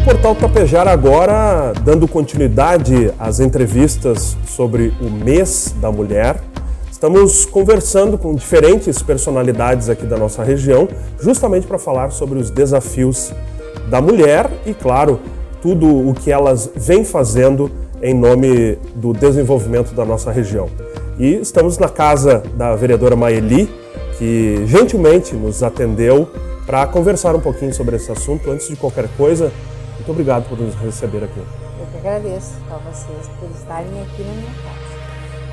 Portal Tapejara agora, dando continuidade às entrevistas sobre o mês da mulher. Estamos conversando com diferentes personalidades aqui da nossa região, justamente para falar sobre os desafios da mulher e, claro, tudo o que elas vêm fazendo em nome do desenvolvimento da nossa região. E estamos na casa da vereadora Maeli, que gentilmente nos atendeu para conversar um pouquinho sobre esse assunto. Antes de qualquer coisa, muito obrigado por nos receber aqui. Eu que agradeço a vocês por estarem aqui na minha casa.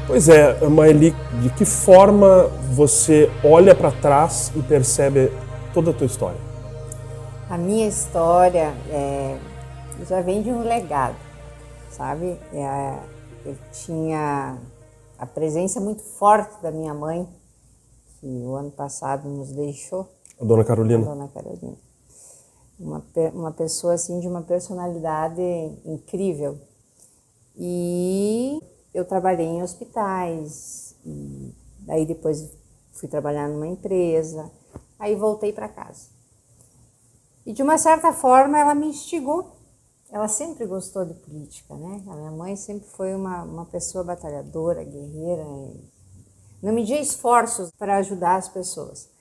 Pois é, Maeli, de que forma você olha para trás e percebe toda a tua história? A minha história já vem de um legado, sabe? Eu tinha a presença muito forte da minha mãe, que o ano passado nos deixou. A Dona Carolina. A Dona Carolina. Uma pessoa assim de uma personalidade incrível. E eu trabalhei em hospitais, e daí depois fui trabalhar numa empresa, aí voltei para casa. E de uma certa forma ela me instigou. Ela sempre gostou de política, né? A minha mãe sempre foi uma pessoa batalhadora, guerreira, não media esforços para ajudar as pessoas.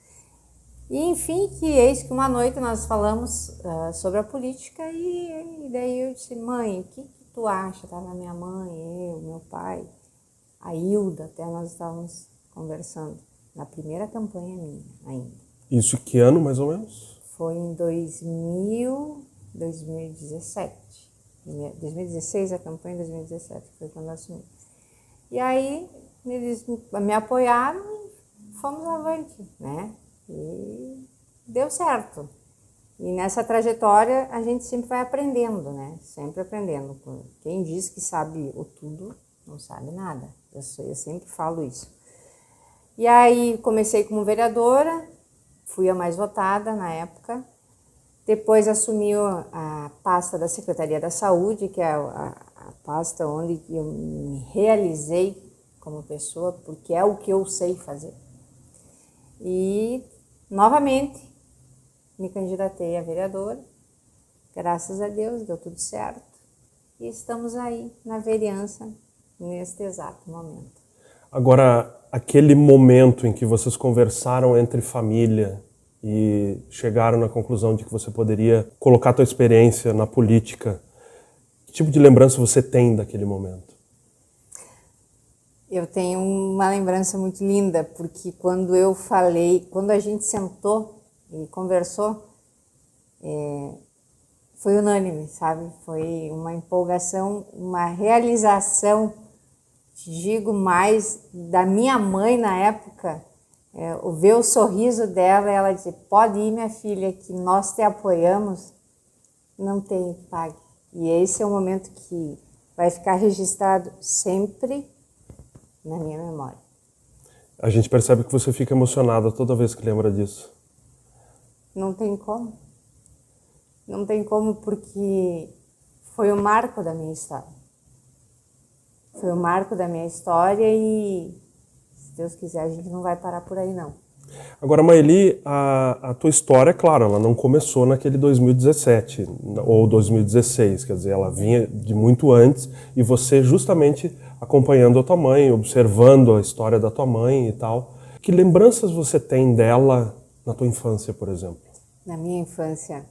E enfim, que eis que uma noite nós falamos sobre a política e daí eu disse, mãe, o que tu acha? Estava minha mãe, eu, meu pai, a Hilda, até nós estávamos conversando, na primeira campanha minha ainda. Isso que ano, mais ou menos? Foi em 2017. 2016, a campanha em 2017, foi quando eu assumi. E aí, eles me apoiaram e fomos avante, né? E deu certo. E nessa trajetória a gente sempre vai aprendendo, né? Sempre aprendendo. Quem diz que sabe o tudo, não sabe nada. Eu sempre falo isso. E aí comecei como vereadora, fui a mais votada na época. Depois assumi a pasta da Secretaria da Saúde, que é a pasta onde eu me realizei como pessoa, porque é o que eu sei fazer. E novamente me candidatei a vereadora, graças a Deus deu tudo certo e estamos aí na vereança neste exato momento. Agora, aquele momento em que vocês conversaram entre família e chegaram na conclusão de que você poderia colocar a tua experiência na política, que tipo de lembrança você tem daquele momento? Eu tenho uma lembrança muito linda, porque quando a gente sentou e conversou, foi unânime, sabe? Foi uma empolgação, uma realização, te digo mais, da minha mãe na época, ver o sorriso dela e ela dizer, pode ir minha filha, que nós te apoiamos, não tem pague. E esse é um momento que vai ficar registrado sempre na minha memória. A gente percebe que você fica emocionada toda vez que lembra disso. Não tem como. Não tem como, porque foi o marco da minha história. Foi o marco da minha história e, se Deus quiser, a gente não vai parar por aí, não. Agora, Maeli, a tua história, claro, ela não começou naquele 2017 ou 2016, quer dizer, ela vinha de muito antes e você justamente acompanhando a tua mãe, observando a história da tua mãe e tal. Que lembranças você tem dela na tua infância, por exemplo? Na minha infância,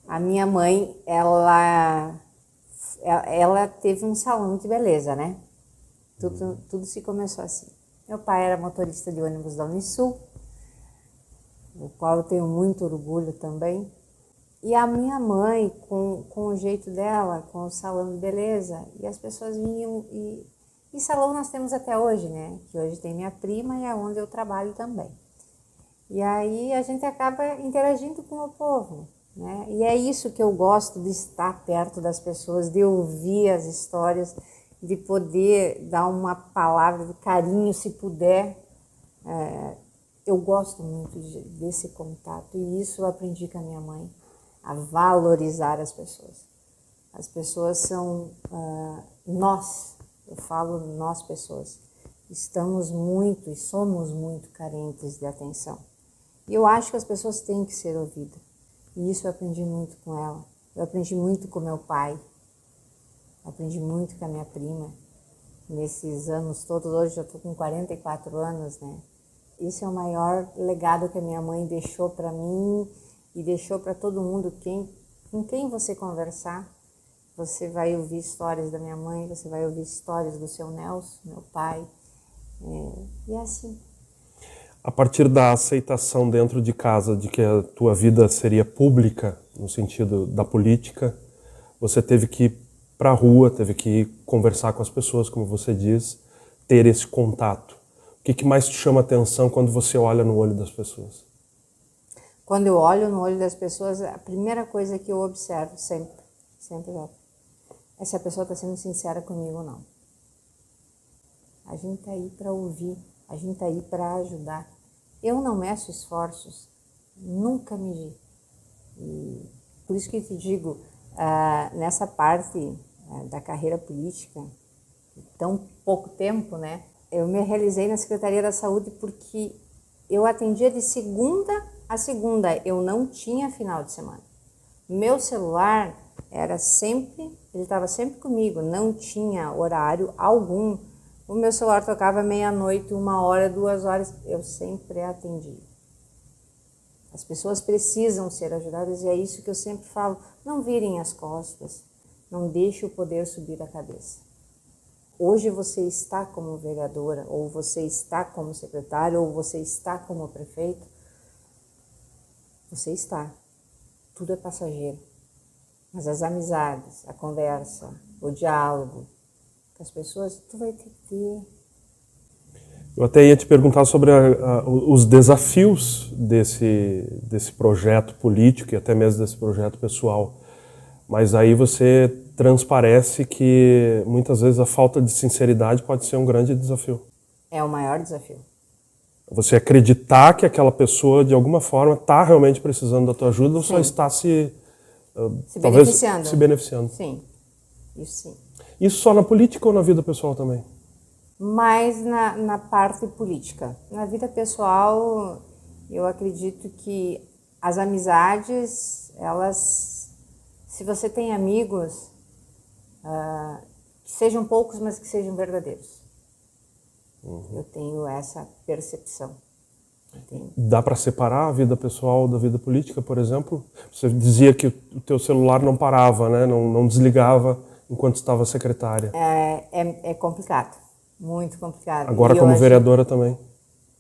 a minha mãe, ela teve um salão de beleza, né? Tudo se começou assim. Meu pai era motorista de ônibus da Unisul, o qual eu tenho muito orgulho também. E a minha mãe, com o jeito dela, com o salão de beleza, e as pessoas vinham e salão nós temos até hoje, né? Que hoje tem minha prima e é onde eu trabalho também. E aí a gente acaba interagindo com o povo, né? E é isso que eu gosto de estar perto das pessoas, de ouvir as histórias, de poder dar uma palavra de carinho, se puder. Eu gosto muito desse contato e isso eu aprendi com a minha mãe, a valorizar as pessoas. As pessoas são nós, eu falo nós pessoas, estamos muito e somos muito carentes de atenção. E eu acho que as pessoas têm que ser ouvidas. E isso eu aprendi muito com ela. Eu aprendi muito com meu pai, aprendi muito com a minha prima, nesses anos todos. Hoje eu estou com 44 anos, né? Esse é o maior legado que a minha mãe deixou para mim e deixou para todo mundo. Com quem você conversar, você vai ouvir histórias da minha mãe, você vai ouvir histórias do seu Nelson, meu pai, e é assim. A partir da aceitação dentro de casa de que a tua vida seria pública, no sentido da política, você teve que ir para a rua, teve que conversar com as pessoas, como você diz, ter esse contato. O que mais te chama a atenção quando você olha no olho das pessoas? Quando eu olho no olho das pessoas, a primeira coisa que eu observo sempre é se a pessoa está sendo sincera comigo ou não. A gente está aí para ouvir, a gente está aí para ajudar. Eu não meço esforços, nunca medi. E por isso que eu te digo, nessa parte da carreira política, tão pouco tempo, né? Eu me realizei na Secretaria da Saúde porque eu atendia de segunda a segunda, eu não tinha final de semana. Meu celular ele estava sempre comigo, não tinha horário algum. O meu celular tocava meia-noite, 1h, 2h, eu sempre atendi. As pessoas precisam ser ajudadas e é isso que eu sempre falo. Não virem as costas, não deixe o poder subir a cabeça. Hoje você está como vereadora, ou você está como secretário, ou você está como prefeito. Você está. Tudo é passageiro. Mas as amizades, a conversa, o diálogo com as pessoas, tu vai ter que ter. Eu até ia te perguntar sobre os desafios desse projeto político e até mesmo desse projeto pessoal. Mas aí você transparece que muitas vezes a falta de sinceridade pode ser um grande desafio. É o maior desafio. Você acreditar que aquela pessoa, de alguma forma, está realmente precisando da tua ajuda ou só está se beneficiando. Sim, isso sim. Isso só na política ou na vida pessoal também? Mais na parte política. Na vida pessoal, eu acredito que as amizades, elas, se você tem amigos, que sejam poucos, mas que sejam verdadeiros. Eu tenho essa percepção. Dá para separar a vida pessoal da vida política, por exemplo? Você dizia que o teu celular não parava, né? Não desligava enquanto estava secretária. É complicado, muito complicado. Agora como vereadora também.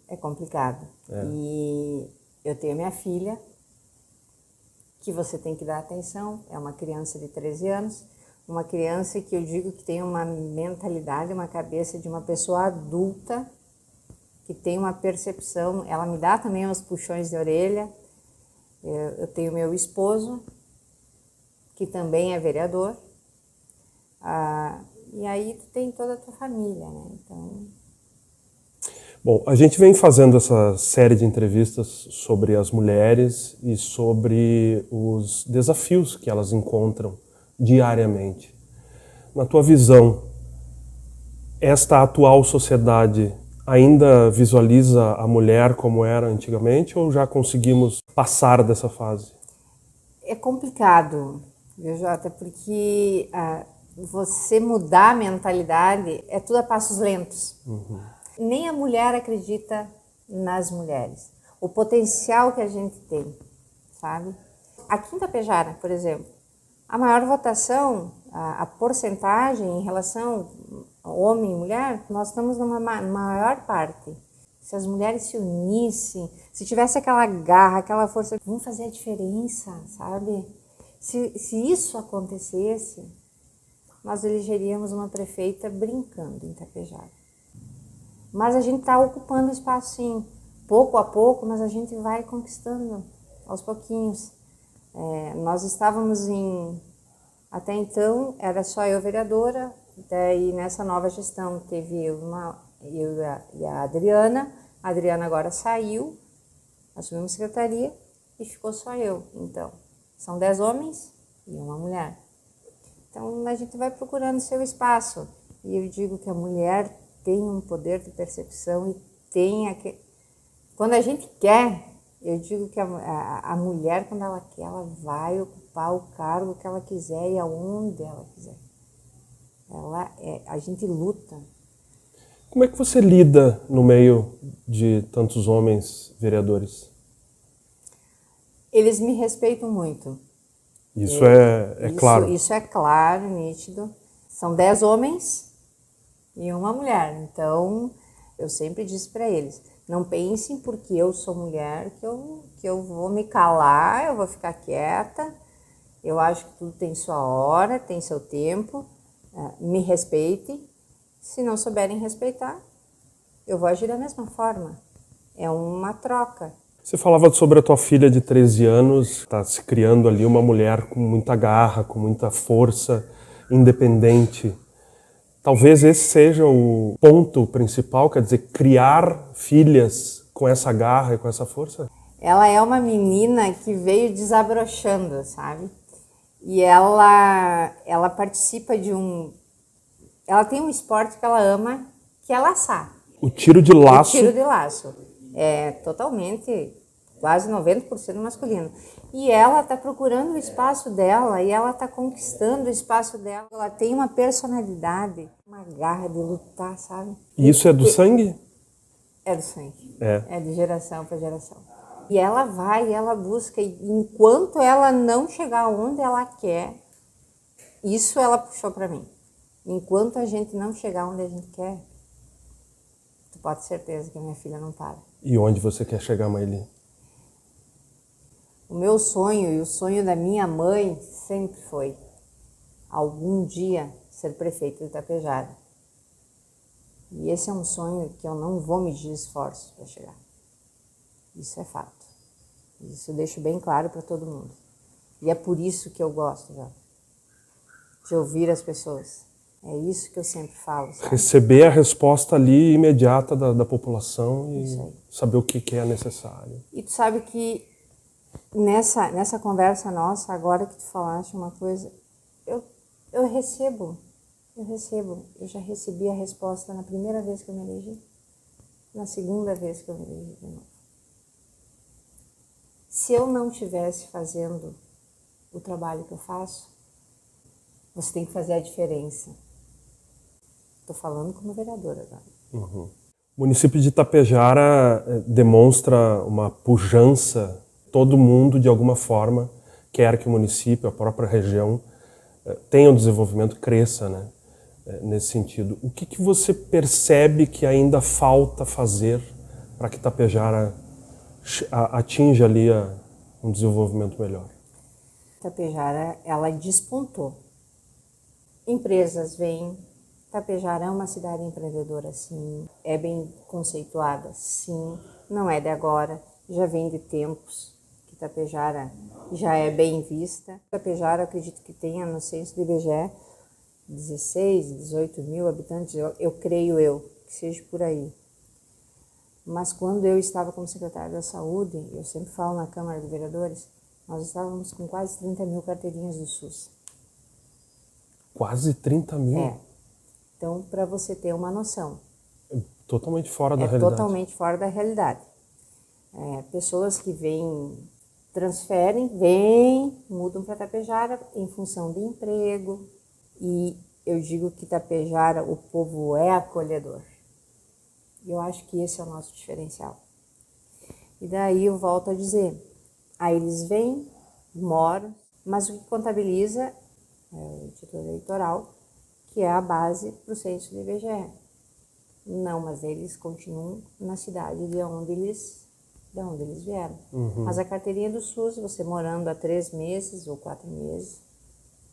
É complicado. E eu tenho minha filha, que você tem que dar atenção, é uma criança de 13 anos, uma criança que eu digo que tem uma mentalidade, uma cabeça de uma pessoa adulta, que tem uma percepção, ela me dá também uns puxões de orelha. Eu tenho meu esposo, que também é vereador, e aí tu tem toda a tua família, né? Então... Bom, a gente vem fazendo essa série de entrevistas sobre as mulheres e sobre os desafios que elas encontram diariamente. Na tua visão, esta atual sociedade ainda visualiza a mulher como era antigamente ou já conseguimos passar dessa fase? É complicado, viu, Jota? Porque você mudar a mentalidade é tudo a passos lentos. Nem a mulher acredita nas mulheres. O potencial que a gente tem, sabe? Aqui em Tapejara, por exemplo, a maior votação, a porcentagem em relação homem e mulher, nós estamos numa maior parte. Se as mulheres se unissem, se tivesse aquela garra, aquela força, vão fazer a diferença, sabe? Se isso acontecesse, nós elegeríamos uma prefeita brincando em Tapejara. Mas a gente está ocupando espaço, sim, pouco a pouco, mas a gente vai conquistando aos pouquinhos. Nós estávamos até então, era só eu vereadora, daí nessa nova gestão teve eu e a Adriana. A Adriana agora saiu, assumimos secretaria e ficou só eu. Então, são 10 homens e uma mulher. Então, a gente vai procurando seu espaço. E eu digo que a mulher tem um poder de percepção e tem quando a gente quer, Eu digo que a mulher, quando ela quer, ela vai ocupar o cargo que ela quiser e aonde ela quiser. A gente luta. Como é que você lida no meio de tantos homens vereadores? Eles me respeitam muito. Isso é claro. Isso é claro, nítido. São 10 homens e uma mulher. Então, eu sempre disse para eles, não pensem porque eu sou mulher que eu vou me calar, eu vou ficar quieta. Eu acho que tudo tem sua hora, tem seu tempo. Me respeitem. Se não souberem respeitar, eu vou agir da mesma forma. É uma troca. Você falava sobre a tua filha de 13 anos, está se criando ali uma mulher com muita garra, com muita força, independente. Talvez esse seja o ponto principal, quer dizer, criar filhas com essa garra e com essa força? Ela é uma menina que veio desabrochando, sabe? E ela participa ela tem um esporte que ela ama, que é laçar. O tiro de laço. O tiro de laço. É totalmente, quase 90% masculino. E ela está procurando o espaço dela e ela está conquistando o espaço dela. Ela tem uma personalidade, uma garra de lutar, sabe? E isso é do sangue? É do sangue. É de geração para geração. E ela vai, ela busca, e enquanto ela não chegar onde ela quer, isso ela puxou para mim. Enquanto a gente não chegar onde a gente quer, tu pode ter certeza que a minha filha não para. E onde você quer chegar, Maili? O meu sonho e o sonho da minha mãe sempre foi algum dia ser prefeita de Itapejara. E esse é um sonho que eu não vou medir esforços para chegar. Isso é fato. Isso eu deixo bem claro para todo mundo. E é por isso que eu gosto, de ouvir as pessoas. É isso que eu sempre falo. Sabe? Receber a resposta ali imediata da população e saber o que é necessário. E tu sabe que nessa conversa nossa, agora que tu falaste uma coisa, eu recebo. Eu já recebi a resposta na primeira vez que eu me elegi, na segunda vez que eu me elegi de novo. Se eu não estivesse fazendo o trabalho que eu faço, você tem que fazer a diferença. Estou falando como vereadora agora. Uhum. O município de Itapejara demonstra uma pujança. Todo mundo, de alguma forma, quer que o município, a própria região, tenha um desenvolvimento, cresça, né? Nesse sentido. O que você percebe que ainda falta fazer para que Itapejara atinja ali um desenvolvimento melhor? Itapejara, ela despontou. Empresas vêm. Itapejara é uma cidade empreendedora, sim. É bem conceituada, sim. Não é de agora, já vem de tempos que Itapejara já é bem vista. Itapejara, acredito que tenha no censo do IBGE 16, 18 mil habitantes, eu creio que seja por aí. Mas quando eu estava como secretária da Saúde, eu sempre falo na Câmara de Vereadores, nós estávamos com quase 30 mil carteirinhas do SUS. Quase 30 mil? É. Então, para você ter uma noção. Totalmente fora da realidade. Totalmente fora da realidade. Pessoas que transferem, mudam para Itapejara em função de emprego. E eu digo que Itapejara, o povo é acolhedor. E eu acho que esse é o nosso diferencial. E daí eu volto a dizer, aí eles vêm, moram, mas o que contabiliza é o título eleitoral, que é a base para o censo do IBGE. Não, mas eles continuam na cidade de onde eles vieram. Uhum. Mas a carteirinha do SUS, você morando há 3 meses ou 4 meses,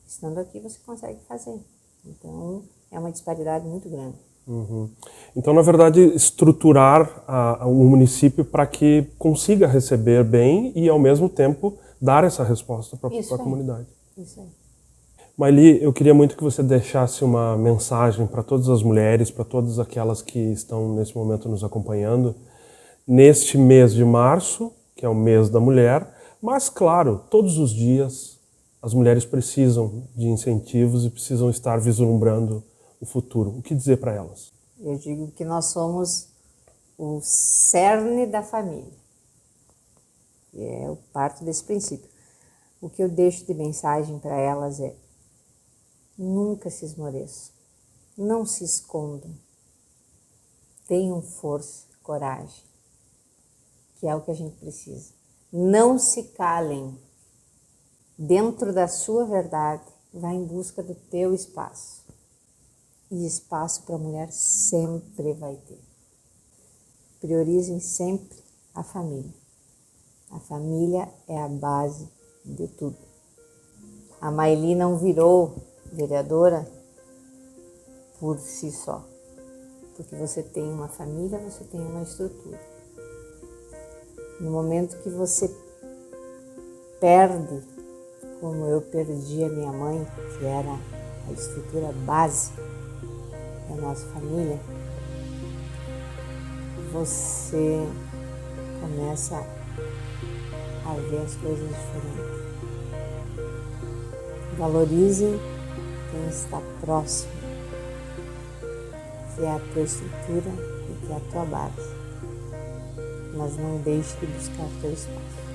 estando aqui, você consegue fazer. Então, é uma disparidade muito grande. Uhum. Então, na verdade, estruturar o município para que consiga receber bem e, ao mesmo tempo, dar essa resposta para a comunidade. Isso aí. Maili, eu queria muito que você deixasse uma mensagem para todas as mulheres, para todas aquelas que estão nesse momento nos acompanhando, neste mês de março, que é o mês da mulher, mas, claro, todos os dias as mulheres precisam de incentivos e precisam estar vislumbrando o futuro. O que dizer para elas? Eu digo que nós somos o cerne da família. Eu parto desse princípio. O que eu deixo de mensagem para elas é: nunca se esmoreçam, não se escondam, tenham força, coragem, que é o que a gente precisa. Não se calem. Dentro da sua verdade, vá em busca do teu espaço. E espaço para a mulher sempre vai ter. Priorizem sempre a família. A família é a base de tudo. A Maili não virou vereadora por si só. Porque você tem uma família, você tem uma estrutura. No momento que você perde, como eu perdi a minha mãe, que era a estrutura básica da nossa família, você começa a ver as coisas diferentes. Valorizem quem está próximo, que é a tua estrutura e que é a tua base. Mas não deixe de buscar o teu espaço.